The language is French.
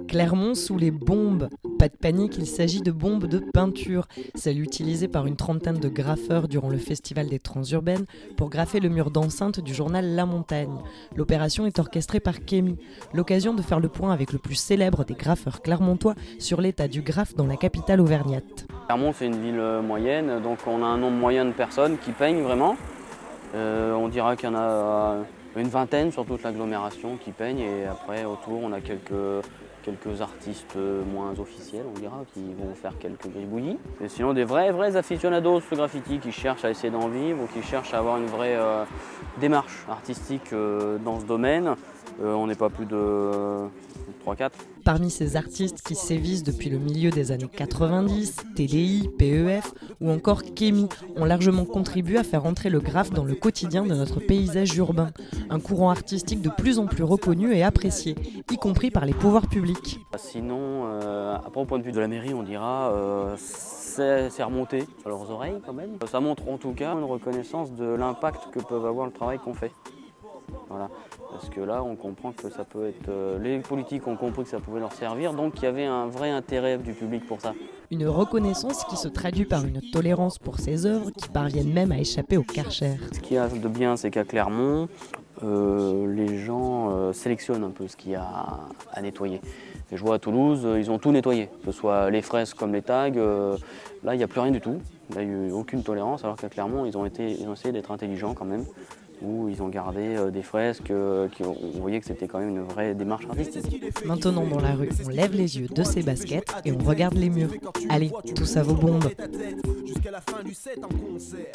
Clermont sous les bombes. Pas de panique, il s'agit de bombes de peinture, celles utilisées par une trentaine de graffeurs durant le festival des Transurbaines pour graffer le mur d'enceinte du journal La Montagne. L'opération est orchestrée par Kémy, l'occasion de faire le point avec le plus célèbre des graffeurs clermontois sur l'état du graphe dans la capitale auvergnate. Clermont, c'est une ville moyenne, donc on a un nombre moyen de personnes qui peignent vraiment. On dira qu'il y en a une vingtaine sur toute l'agglomération qui peignent, et après autour on a quelques artistes moins officiels, on dira, qui vont faire quelques gribouillis. Et sinon des vrais aficionados de graffiti qui cherchent à essayer d'en vivre ou qui cherchent à avoir une vraie démarche artistique dans ce domaine. On n'est pas plus de 3-4. Parmi ces artistes qui sévissent depuis le milieu des années 90, TDI, PEF ou encore Kémy ont largement contribué à faire entrer le graphe dans le quotidien de notre paysage urbain. Un courant artistique de plus en plus reconnu et apprécié, y compris par les pouvoirs publics. Sinon, après au point de vue de la mairie, on dira c'est remonté à leurs oreilles quand même. Ça montre en tout cas une reconnaissance de l'impact que peut avoir le travail qu'on fait. Voilà. Parce que là, on comprend que ça peut être. Les politiques ont compris que ça pouvait leur servir, donc il y avait un vrai intérêt du public pour ça. Une reconnaissance qui se traduit par une tolérance pour ces œuvres qui parviennent même à échapper au Karcher. Ce qu'il y a de bien, c'est qu'à Clermont, les gens sélectionnent un peu ce qu'il y a à nettoyer. Et je vois à Toulouse, ils ont tout nettoyé, que ce soit les fresques comme les tags. Là, il n'y a plus rien du tout. Il n'y a eu aucune tolérance, alors qu'à Clermont, ils ont essayé d'être intelligents quand même. Où ils ont gardé des fresques, on voyait que c'était quand même une vraie démarche artistique. Maintenant dans la rue, on lève les yeux de ses baskets et on regarde les murs. Allez, tous à vos bombes. Jusqu'à la fin du set en concert.